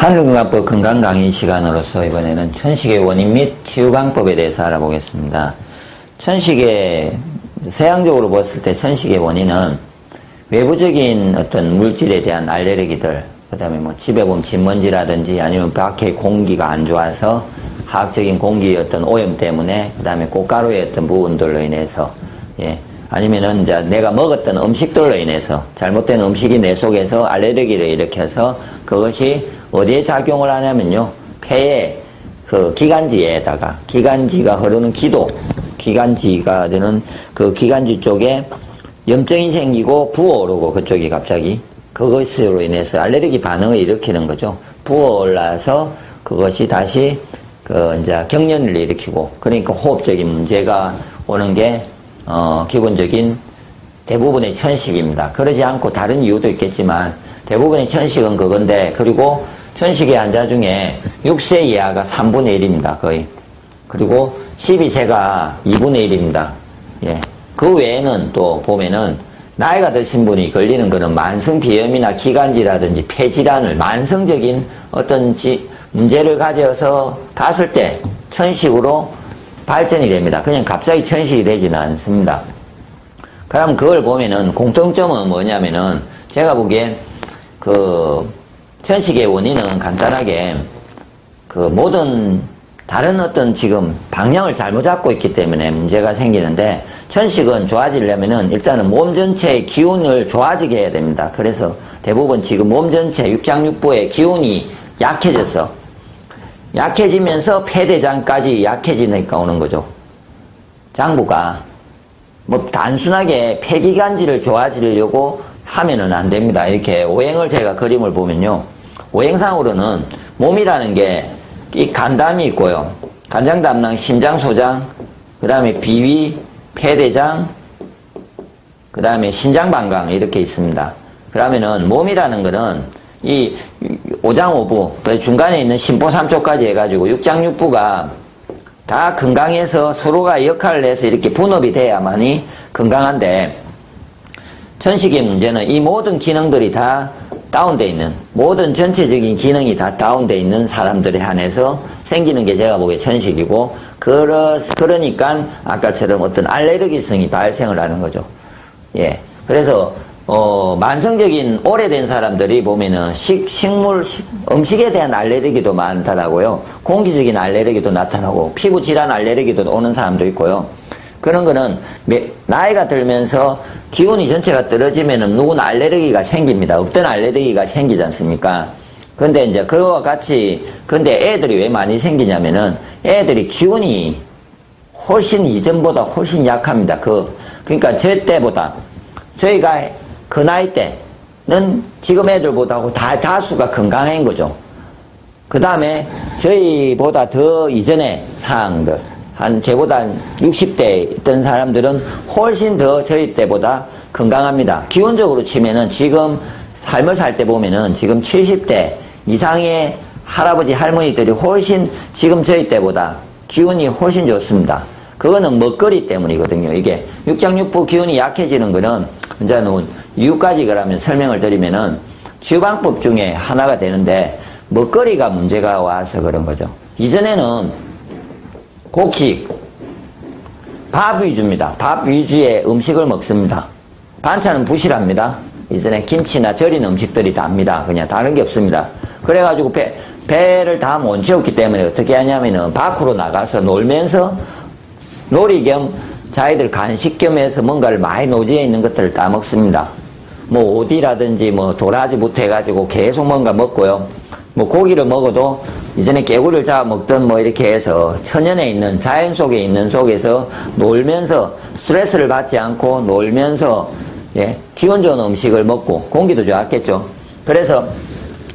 한국건강법 건강강의 시간으로서 이번에는 천식의 원인 및 치유방법에 대해서 알아보겠습니다. 천식의, 서양적으로 봤을 때 천식의 원인은 외부적인 어떤 물질에 대한 알레르기들, 그 다음에 뭐 집에 보면 진먼지라든지 아니면 밖에 공기가 안 좋아서 화학적인 공기의 어떤 오염 때문에, 그 다음에 꽃가루의 어떤 부분들로 인해서, 아니면은 이제 내가 먹었던 음식들로 인해서 잘못된 음식이 내 속에서 알레르기를 일으켜서 그것이 어디에 작용을 하냐면요, 폐에 그 기관지에다가, 기관지가 흐르는 기도, 기관지가 되는 그 기관지 쪽에 염증이 생기고 부어오르고, 그쪽이 갑자기 그것으로 인해서 알레르기 반응을 일으키는 거죠. 부어올라서 그것이 다시 그 이제 경련을 일으키고, 그러니까 호흡적인 문제가 오는 게 기본적인 대부분의 천식입니다. 그러지 않고 다른 이유도 있겠지만 대부분의 천식은 그건데, 그리고 천식의 환자 중에 6세 이하가 3분의 1입니다. 거의. 그리고 12세가 2분의 1입니다. 예. 그 외에는 또 보면은 나이가 드신 분이 걸리는 거는 만성비염이나 기관지라든지 폐질환을, 만성적인 어떤 문제를 가져서 봤을 때 천식으로 발전이 됩니다. 그냥 갑자기 천식이 되지는 않습니다. 그럼 그걸 보면은 공통점은 뭐냐면은, 제가 보기엔 천식의 원인은 간단하게 모든 다른 어떤 지금 방향을 잘못 잡고 있기 때문에 문제가 생기는데, 천식은 좋아지려면은 일단은 몸 전체의 기운을 좋아지게 해야 됩니다. 그래서 대부분 지금 몸 전체 육장육부의 기운이 약해지면서 폐대장까지 약해지니까 오는 거죠. 장부가 뭐 단순하게 폐기관지를 좋아지려고 하면은 안 됩니다. 이렇게 오행을 제가 그림을 보면요, 오행상으로는 몸이라는 게 이 간담이 있고요, 간장담낭, 심장, 소장, 그 다음에 비위, 폐대장, 그 다음에 신장방광, 이렇게 있습니다. 그러면은 몸이라는 거는 이 오장오부, 중간에 있는 심포삼초까지 해가지고 육장육부가 다 건강해서 서로가 역할을 해서 이렇게 분업이 돼야만이 건강한데, 천식의 문제는 이 모든 기능들이 다 다운되어 있는, 모든 전체적인 기능이 다 다운되어 있는 사람들에 한해서 생기는 게 제가 보기에 천식이고, 그러니까 아까처럼 어떤 알레르기성이 발생을 하는 거죠. 예. 그래서 만성적인 오래된 사람들이 보면은 음식에 대한 알레르기도 많다라고요. 공기적인 알레르기도 나타나고, 피부 질환 알레르기도 오는 사람도 있고요. 그런 거는 나이가 들면서 기운이 전체가 떨어지면은 누구나 알레르기가 생깁니다. 없던 알레르기가 생기지 않습니까? 근데 이제 그거와 같이, 근데 애들이 왜 많이 생기냐면은 애들이 기운이 훨씬 이전보다 훨씬 약합니다. 그러니까 저 때보다, 저희가 그 나이 때는 지금 애들보다 다수가 건강한 거죠. 그 다음에 저희보다 더 이전의 사항들, 제보다 60대 있던 사람들은 훨씬 더 저희 때보다 건강합니다. 기본적으로 치면은 지금 삶을 살 때 보면은 지금 70대 이상의 할아버지, 할머니들이 훨씬 지금 저희 때보다 기운이 훨씬 좋습니다. 그거는 먹거리 때문이거든요. 이게 육장육부 기운이 약해지는 거는 이제는 이유까지 그러면 설명을 드리면은 치유방법 중에 하나가 되는데, 먹거리가 문제가 와서 그런 거죠. 이전에는 곡식, 밥 위주입니다. 밥 위주의 음식을 먹습니다. 반찬은 부실합니다. 이전에 김치나 절인 음식들이 답니다. 그냥 다른 게 없습니다. 그래가지고 배를 다 못 채웠기 때문에 어떻게 하냐면은 밖으로 나가서 놀면서 놀이 겸 자기들 간식 겸 해서 뭔가를 많이 노지에 있는 것들을 다 먹습니다. 뭐 오디라든지 뭐 도라지부터 해가지고 계속 뭔가 먹고요. 뭐 고기를 먹어도 이전에 개구리를 잡아 먹던 뭐 이렇게 해서 천연에 있는, 자연 속에 있는 속에서 놀면서 스트레스를 받지 않고 놀면서, 기분 좋은 음식을 먹고, 공기도 좋았겠죠. 그래서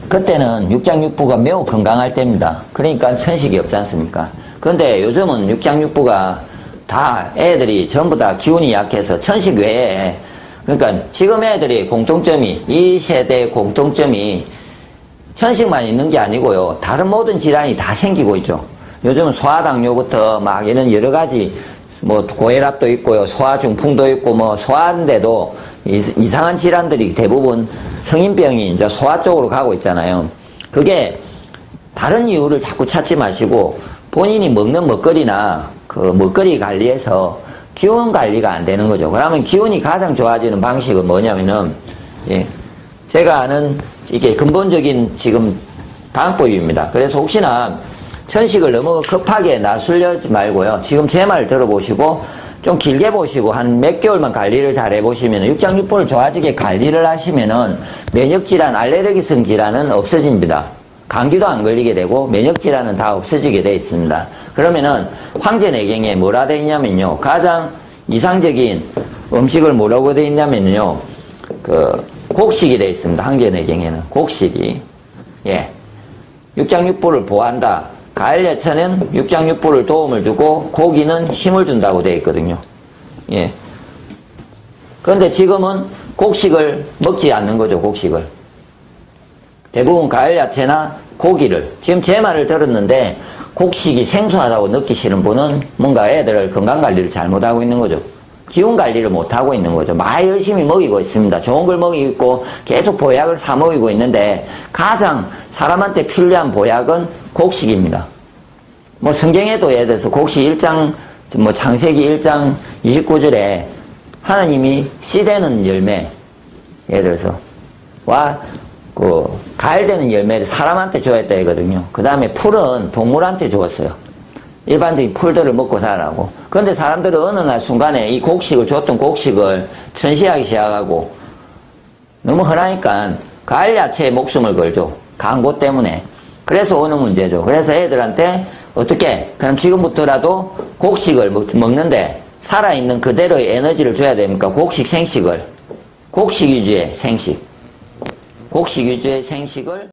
그때는 육장육부가 매우 건강할 때입니다. 그러니까 천식이 없지 않습니까? 그런데 요즘은 육장육부가 다 애들이 전부 다 기운이 약해서 천식 외에, 그러니까 지금 애들이 공통점이, 이 세대의 공통점이 천식만 있는 게 아니고요, 다른 모든 질환이 다 생기고 있죠. 요즘은 소아당뇨부터 막 이런 여러 가지, 뭐 고혈압도 있고요, 소아중풍도 있고, 뭐 소아인데도 이상한 질환들이 대부분 성인병이 이제 소아 쪽으로 가고 있잖아요. 그게 다른 이유를 자꾸 찾지 마시고 본인이 먹는 먹거리나 그 먹거리 관리에서 기운 관리가 안 되는 거죠. 그러면 기운이 가장 좋아지는 방식은 뭐냐면은, 예, 제가 아는 이게 근본적인 지금 방법입니다. 그래서 혹시나 천식을 너무 급하게 나술려지 말고요. 지금 제 말 들어보시고 좀 길게 보시고 한 몇 개월만 관리를 잘 해보시면 육장육부를 좋아지게 관리를 하시면은 면역질환, 알레르기성 질환은 없어집니다. 감기도 안 걸리게 되고 면역질환은 다 없어지게 되어 있습니다. 그러면은 황제내경에 뭐라 되어 있냐면요. 가장 이상적인 음식을 뭐라고 되어 있냐면요. 그 곡식이 되어 있습니다. 황제내경에는 곡식이. 예. 육장육부를 보호한다. 가을야채는 육장육부를 도움을 주고 고기는 힘을 준다고 되어 있거든요. 예. 그런데 지금은 곡식을 먹지 않는 거죠. 곡식을. 대부분 가을야채나 고기를. 지금 제 말을 들었는데 곡식이 생소하다고 느끼시는 분은 뭔가 애들 건강관리를 잘못하고 있는 거죠. 기운관리를 못하고 있는 거죠. 많이 열심히 먹이고 있습니다. 좋은 걸 먹이고 있고 계속 보약을 사 먹이고 있는데 가장 사람한테 필요한 보약은 곡식입니다. 뭐 성경에도 예를 들어서 곡식 1장, 뭐 창세기 1장 29절에 하나님이 씨 되는 열매, 예를 들어서 가을 되는 열매를 사람한테 줘야했다 이거든요. 그 다음에 풀은 동물한테 주었어요. 일반적인 풀들을 먹고 살라고. 그런데 사람들은 어느 날 순간에 이 곡식을 줬던 곡식을 천시하기 시작하고 너무 흔하니까 가을 야채에 목숨을 걸죠. 광고 때문에. 그래서 오는 문제죠. 그래서 애들한테 어떻게 그럼 지금부터라도 곡식을 먹는데 살아있는 그대로의 에너지를 줘야 됩니까? 곡식 생식을. 곡식 위주의 생식. 곡식 위주의 생식을